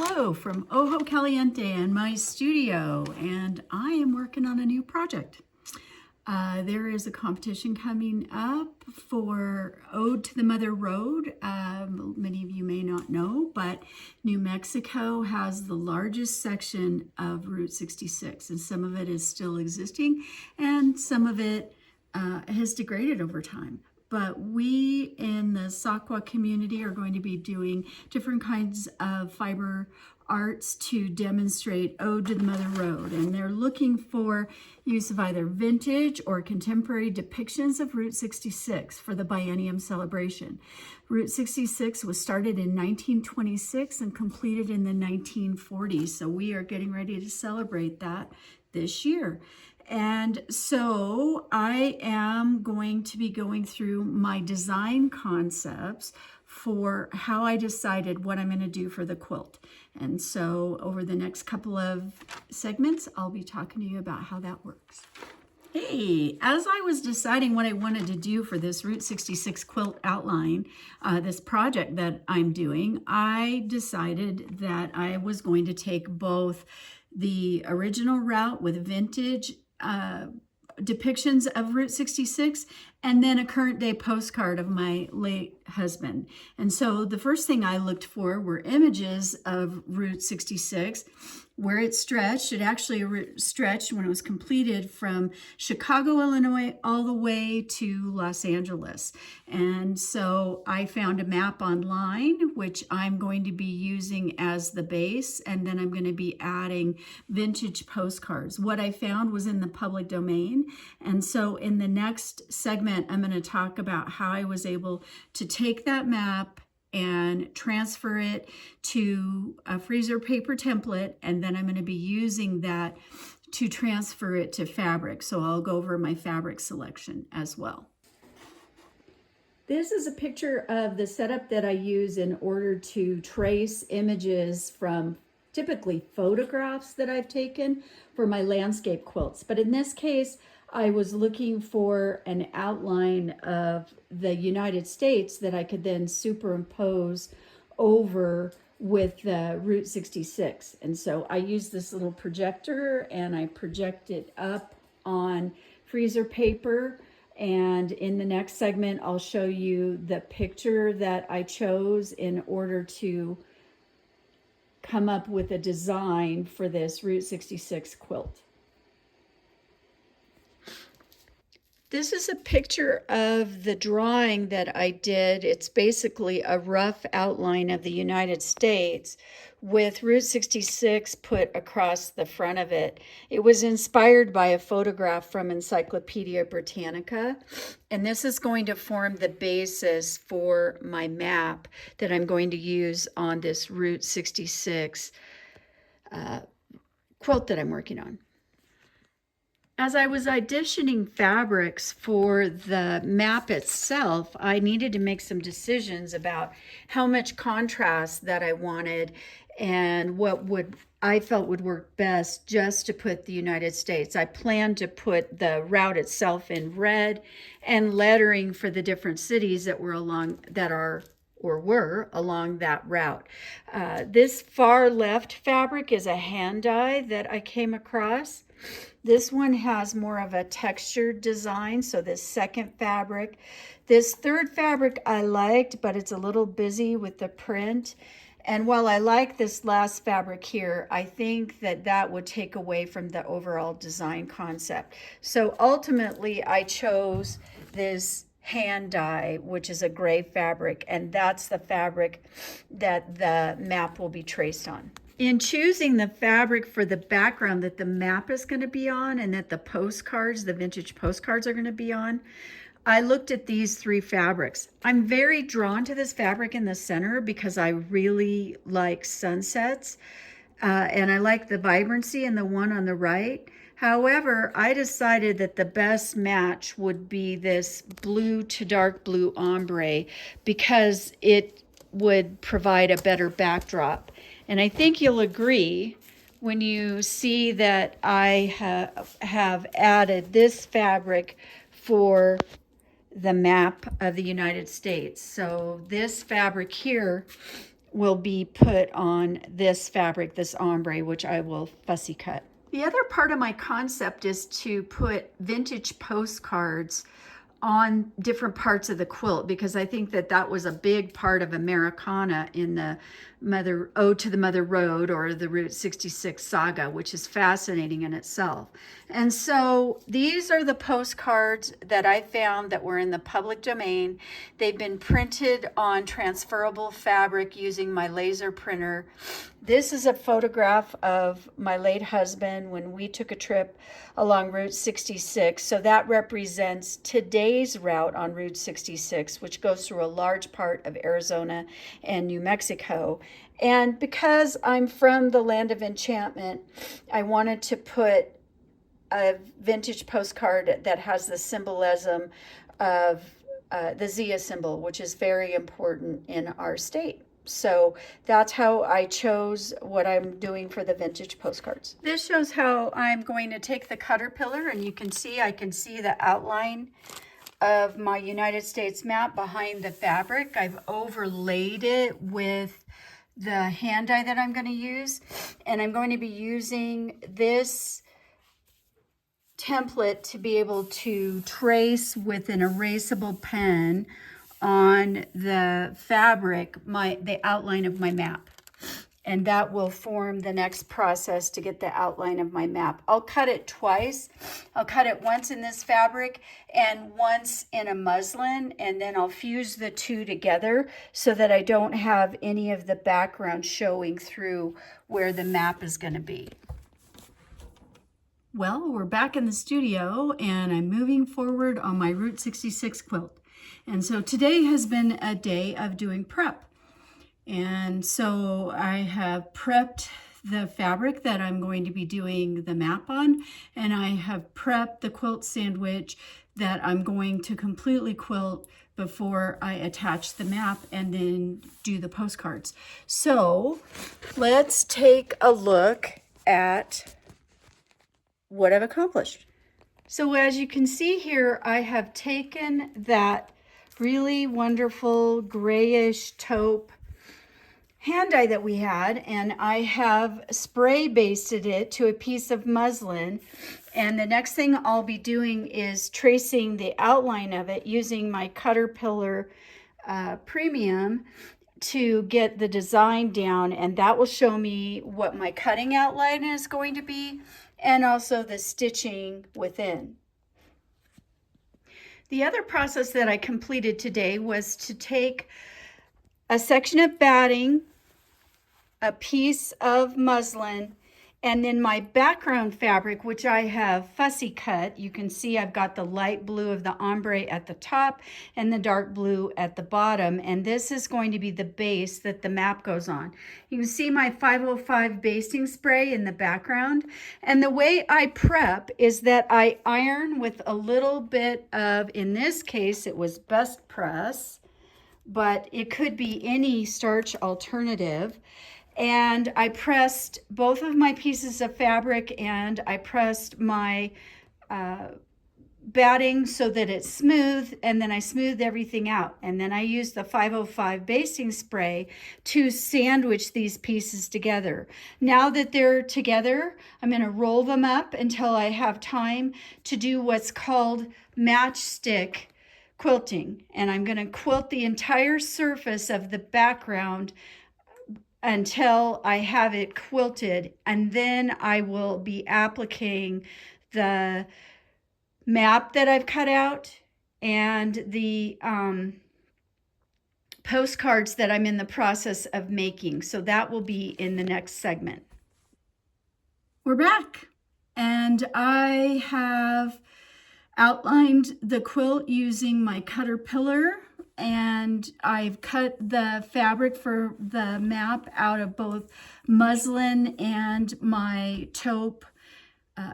Hello from Ojo Caliente in my studio, and I am working on a new project. There is a competition coming up for Ode to the Mother Road. Many of you may not know, but New Mexico has the largest section of Route 66, and some of it is still existing, and some of it has degraded over time. But we in the Sakwa community are going to be doing different kinds of fiber arts to demonstrate Ode to the Mother Road. And they're looking for use of either vintage or contemporary depictions of Route 66 for the biennium celebration. Route 66 was started in 1926 and completed in the 1940s. So we are getting ready to celebrate that this year. And so I am going to be going through my design concepts for how I decided what I'm going to do for the quilt. And so over the next couple of segments, I'll be talking to you about how that works. Hey, as I was deciding what I wanted to do for this Route 66 quilt outline, this project that I'm doing, I decided that I was going to take both the original route with vintage depictions of Route 66 and then a current day postcard of my late husband. And so the first thing I looked for were images of Route 66 where it stretched. It actually stretched when it was completed from Chicago, Illinois, all the way to Los Angeles. And so I found a map online, which I'm going to be using as the base, and then I'm going to be adding vintage postcards. What I found was in the public domain. And so in the next segment, I'm going to talk about how I was able to take that map and transfer it to a freezer paper template, and then I'm going to be using that to transfer it to fabric. So I'll go over my fabric selection as well. This is a picture of the setup that I use in order to trace images from typically photographs that I've taken for my landscape quilts. But in this case, I was looking for an outline of the United States that I could then superimpose over with Route 66. And so I used this little projector and I project it up on freezer paper. And in the next segment, I'll show you the picture that I chose in order to come up with a design for this Route 66 quilt. This is a picture of the drawing that I did. It's basically a rough outline of the United States with Route 66 put across the front of it. It was inspired by a photograph from Encyclopedia Britannica, and this is going to form the basis for my map that I'm going to use on this Route 66 quilt that I'm working on. As I was auditioning fabrics for the map itself, I needed to make some decisions about how much contrast that I wanted and what I felt would work best just to put the United States. I planned to put the route itself in red and lettering for the different cities that were along that route. This far left fabric is a hand dye that I came across. This one has more of a textured design, so this second fabric. This third fabric I liked, but it's a little busy with the print. And while I like this last fabric here, I think that that would take away from the overall design concept. So ultimately, I chose this hand dye, which is a gray fabric, and that's the fabric that the map will be traced on. In choosing the fabric for the background that the map is going to be on and that the postcards, the vintage postcards are going to be on, I looked at these three fabrics. I'm very drawn to this fabric in the center because I really like sunsets and I like the vibrancy in the one on the right. However, I decided that the best match would be this blue to dark blue ombre because it would provide a better backdrop. And I think you'll agree when you see that I have added this fabric for the map of the United States. So this fabric here will be put on this fabric, this ombre, which I will fussy cut. The other part of my concept is to put vintage postcards on different parts of the quilt, because I think that that was a big part of Americana in the Ode to the Mother Road, or the Route 66 saga, which is fascinating in itself. And so these are the postcards that I found that were in the public domain. They've been printed on transferable fabric using my laser printer. This is a photograph of my late husband when we took a trip along Route 66. So that represents today's route on Route 66, which goes through a large part of Arizona and New Mexico. And because I'm from the land of enchantment, I wanted to put a vintage postcard that has the symbolism of the Zia symbol, which is very important in our state. So that's how I chose what I'm doing for the vintage postcards. This shows how I'm going to take the caterpillar, and you can see, I can see the outline of my United States map behind the fabric. I've overlaid it with the hand die that I'm going to use, and I'm going to be using this template to be able to trace with an erasable pen on the fabric the outline of my map, and that will form the next process to get the outline of my map. I'll cut it twice. I'll cut it once in this fabric and once in a muslin, and then I'll fuse the two together so that I don't have any of the background showing through where the map is going to be. Well, we're back in the studio, and I'm moving forward on my Route 66 quilt. And so today has been a day of doing prep. And so I have prepped the fabric that I'm going to be doing the map on, and I have prepped the quilt sandwich that I'm going to completely quilt before I attach the map and then do the postcards. So let's take a look at what I've accomplished. So as you can see here, I have taken that really wonderful grayish taupe hand die that we had, and I have spray basted it to a piece of muslin. And the next thing I'll be doing is tracing the outline of it using my Caterpillar Premium to get the design down, and that will show me what my cutting outline is going to be, and also the stitching within. The other process that I completed today was to take a section of batting, a piece of muslin, and then my background fabric, which I have fussy cut. You can see I've got the light blue of the ombre at the top and the dark blue at the bottom, and this is going to be the base that the map goes on. You can see my 505 basting spray in the background, and the way I prep is that I iron with a little bit of, in this case it was Best Press, but it could be any starch alternative. And I pressed both of my pieces of fabric, and I pressed my batting so that it's smooth, and then I smoothed everything out. And then I used the 505 basting spray to sandwich these pieces together. Now that they're together, I'm going to roll them up until I have time to do what's called matchstick quilting. And I'm going to quilt the entire surface of the background until I have it quilted, and then I will be applying the map that I've cut out and the postcards that I'm in the process of making. So that will be in the next segment. We're back, and I have outlined the quilt using my Caterpillar, and I've cut the fabric for the map out of both muslin and my taupe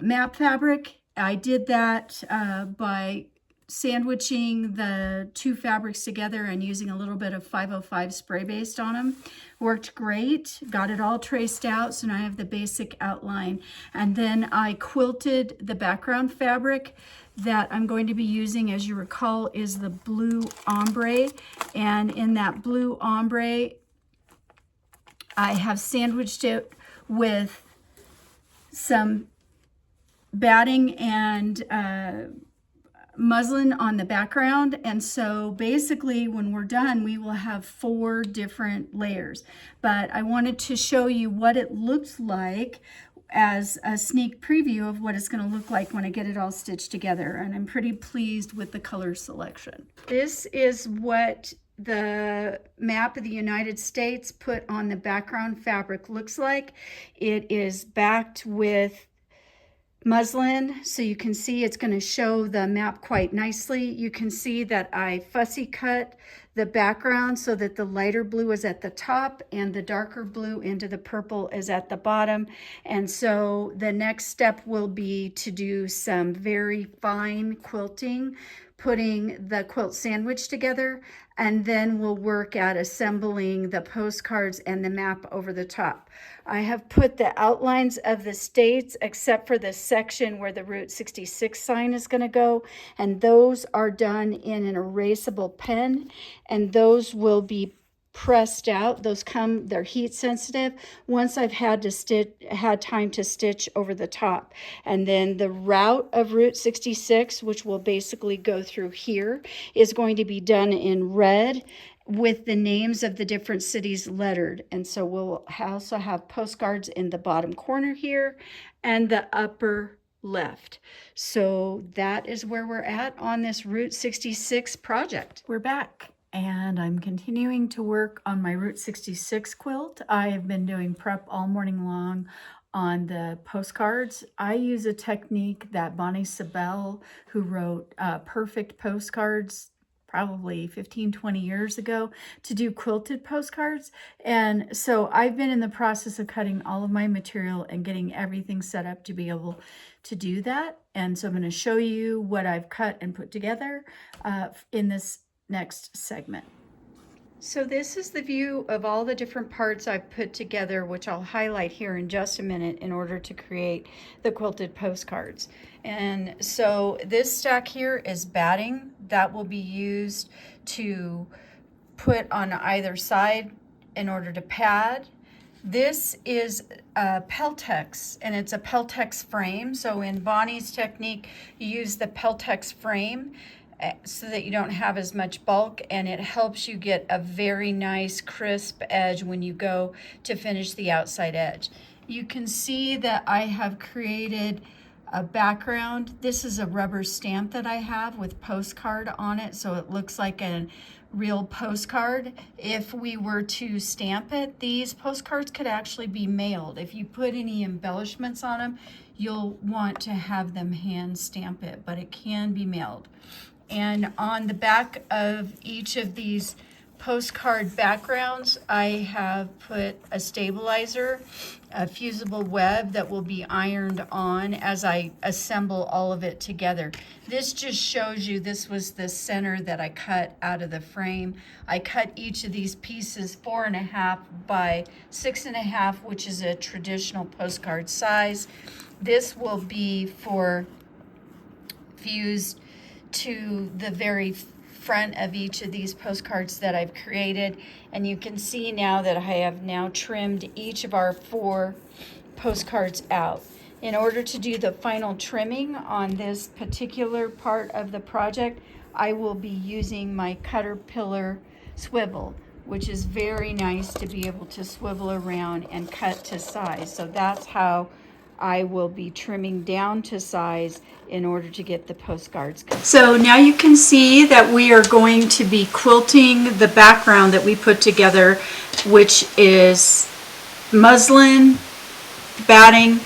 map fabric. I did that by sandwiching the two fabrics together and using a little bit of 505 spray based on them. Worked great, got it all traced out, so now I have the basic outline. And then I quilted the background fabric that I'm going to be using, as you recall, is the blue ombre. And in that blue ombre, I have sandwiched it with some batting and muslin on the background, and so basically when we're done we will have 4 different layers. But I wanted to show you what it looks like as a sneak preview of what it's going to look like when I get it all stitched together, and I'm pretty pleased with the color selection. This is what the map of the United States put on the background fabric looks like. It is backed with muslin, so you can see it's going to show the map quite nicely. You can see that I fussy cut the background so that the lighter blue is at the top and the darker blue into the purple is at the bottom. And so the next step will be to do some very fine quilting, putting the quilt sandwich together, and then we'll work at assembling the postcards and the map over the top. I have put the outlines of the states except for the section where the Route 66 sign is going to go, and those are done in an erasable pen, and those will be pressed out. They're heat sensitive once I've had time to stitch over the top. And then the route of Route 66, which will basically go through here, is going to be done in red with the names of the different cities lettered. And so we'll also have postcards in the bottom corner here and the upper left. So that is where we're at on this Route 66 project. We're back, and I'm continuing to work on my Route 66 quilt. I have been doing prep all morning long on the postcards. I use a technique that Bonnie Sabel, who wrote Perfect Postcards probably 15-20 years ago, to do quilted postcards. And so I've been in the process of cutting all of my material and getting everything set up to be able to do that. And so I'm going to show you what I've cut and put together in this next segment. So this is the view of all the different parts I've put together, which I'll highlight here in just a minute in order to create the quilted postcards. And so this stack here is batting that will be used to put on either side in order to pad. This is a Peltex, and it's a Peltex frame. So in Bonnie's technique, you use the Peltex frame so that you don't have as much bulk, and it helps you get a very nice crisp edge when you go to finish the outside edge. You can see that I have created a background. This is a rubber stamp that I have with postcard on it, so it looks like a real postcard. If we were to stamp it, these postcards could actually be mailed. If you put any embellishments on them, you'll want to have them hand stamp it, but it can be mailed. And on the back of each of these postcard backgrounds, I have put a stabilizer, a fusible web that will be ironed on as I assemble all of it together. This just shows you, this was the center that I cut out of the frame. I cut each of these pieces 4.5 by 6.5, which is a traditional postcard size. This will be for fused to the very front of each of these postcards that I've created. And you can see now that I have now trimmed each of our 4 postcards out. In order to do the final trimming on this particular part of the project, I will be using my Caterpillar swivel, which is very nice to be able to swivel around and cut to size. So that's how I will be trimming down to size in order to get the postcards. So now you can see that we are going to be quilting the background that we put together, which is muslin, batting,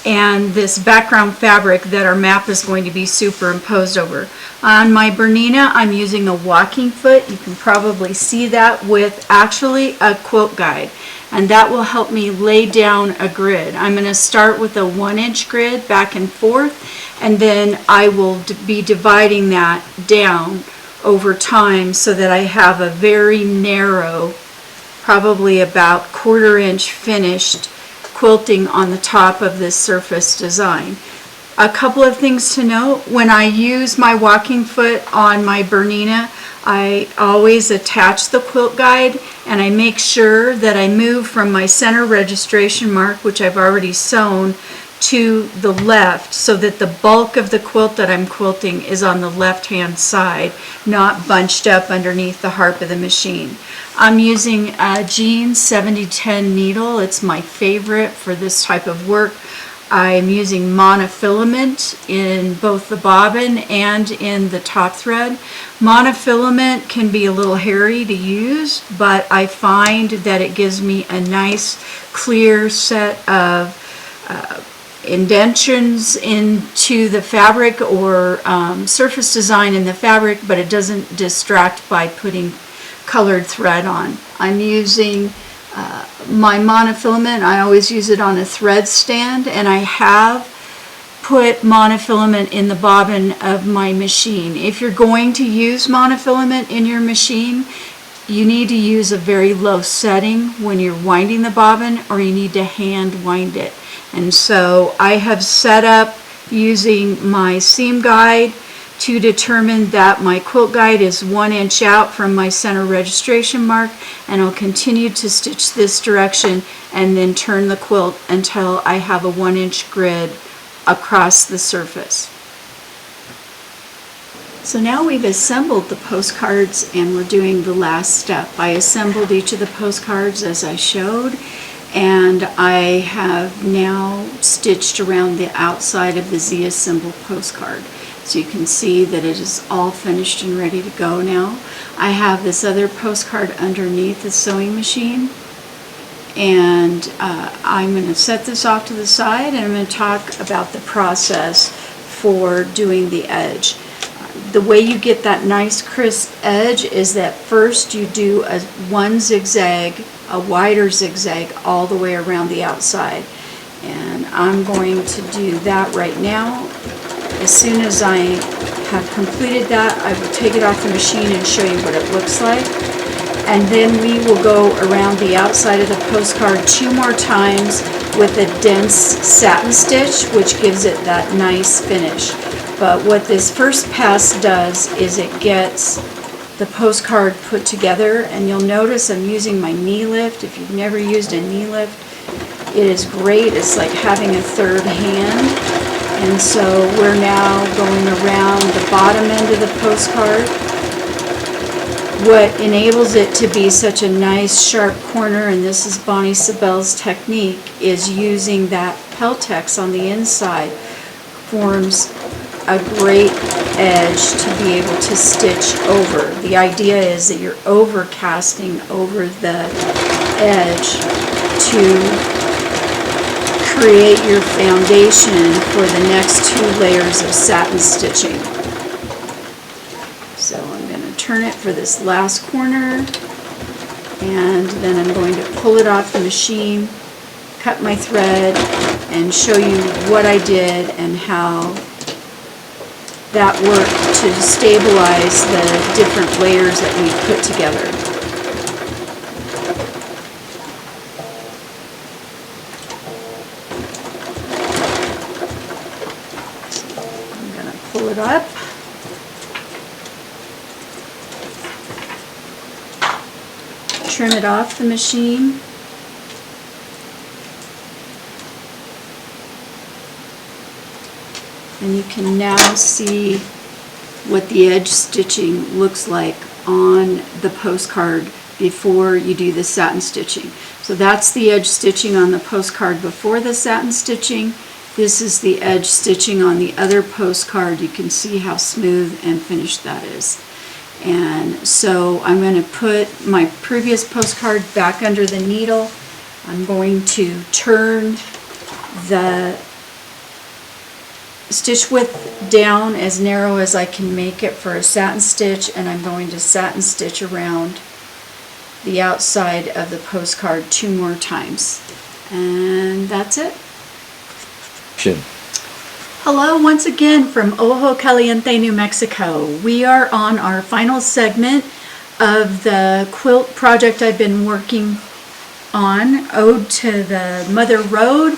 and this background fabric that our map is going to be superimposed over. On my Bernina, I'm using a walking foot. You can probably see that with actually a quilt guide, and that will help me lay down a grid. I'm going to start with a 1-inch grid back and forth, and then I will be dividing that down over time so that I have a very narrow, probably about 1/4 inch finished quilting on the top of this surface design. A couple of things to note: when I use my walking foot on my Bernina, I always attach the quilt guide, and I make sure that I move from my center registration mark, which I've already sewn, to the left so that the bulk of the quilt that I'm quilting is on the left-hand side, not bunched up underneath the harp of the machine. I'm using a Jean 7010 needle. It's my favorite for this type of work. I'm using monofilament in both the bobbin and in the top thread. Monofilament can be a little hairy to use, but I find that it gives me a nice clear set of indentions into the fabric or surface design in the fabric, but it doesn't distract by putting colored thread on. I'm using my monofilament. I always use it on a thread stand, and I have put monofilament in the bobbin of my machine. If you're going to use monofilament in your machine, you need to use a very low setting when you're winding the bobbin, or you need to hand wind it. And so I have set up using my seam guide to determine that my quilt guide is 1 inch out from my center registration mark, and I'll continue to stitch this direction and then turn the quilt until I have a 1 inch grid across the surface. So now we've assembled the postcards and we're doing the last step. I assembled each of the postcards as I showed, and I have now stitched around the outside of the Z assembled postcard. So you can see that it is all finished and ready to go now. I have this other postcard underneath the sewing machine, and I'm going to set this off to the side, and I'm going to talk about the process for doing the edge. The way you get that nice crisp edge is that first you do one zigzag, a wider zigzag all the way around the outside, and I'm going to do that right now. As soon as I have completed that, I will take it off the machine and show you what it looks like. And then we will go around the outside of the postcard 2 more times with a dense satin stitch, which gives it that nice finish. But what this first pass does is it gets the postcard put together, and you'll notice I'm using my knee lift. If you've never used a knee lift, it is great. It's like having a third hand. And so we're now going around the bottom end of the postcard. What enables it to be such a nice sharp corner, and this is Bonnie Sabel's technique, is using that Peltex on the inside forms a great edge to be able to stitch over. The idea is that you're overcasting over the edge to create your foundation for the next 2 layers of satin stitching. So I'm going to turn it for this last corner, and then I'm going to pull it off the machine, cut my thread, and show you what I did and how that worked to stabilize the different layers that we put together. Pull it up. Trim it off the machine. And you can now see what the edge stitching looks like on the postcard before you do the satin stitching. So that's the edge stitching on the postcard before the satin stitching. This is the edge stitching on the other postcard. You can see how smooth and finished that is. And so I'm going to put my previous postcard back under the needle. I'm going to turn the stitch width down as narrow as I can make it for a satin stitch, and I'm going to satin stitch around the outside of the postcard 2 more times. And that's it. Hello once again from Ojo Caliente, New Mexico. We are on our final segment of the quilt project I've been working on, Ode to the Mother Road,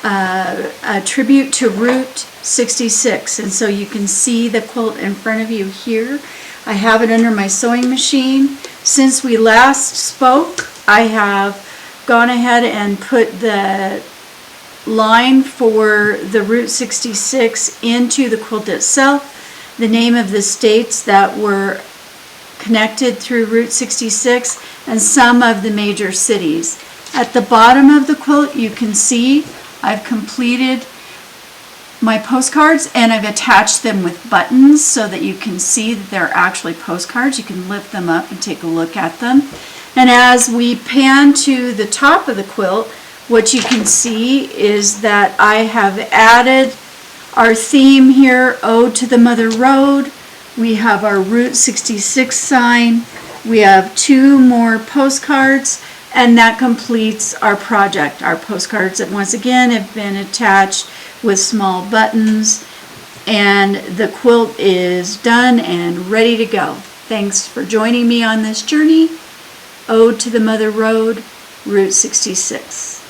a tribute to Route 66. And so you can see the quilt in front of you here. I have it under my sewing machine. Since we last spoke, I have gone ahead and put the line for the Route 66 into the quilt itself, the name of the states that were connected through Route 66, and some of the major cities. At the bottom of the quilt, you can see I've completed my postcards, and I've attached them with buttons so that you can see that they're actually postcards. You can lift them up and take a look at them. And as we pan to the top of the quilt, what you can see is that I have added our theme here, Ode to the Mother Road. We have our Route 66 sign. We have 2 more postcards, and that completes our project. Our postcards that once again have been attached with small buttons, and the quilt is done and ready to go. Thanks for joining me on this journey. Ode to the Mother Road, Route 66.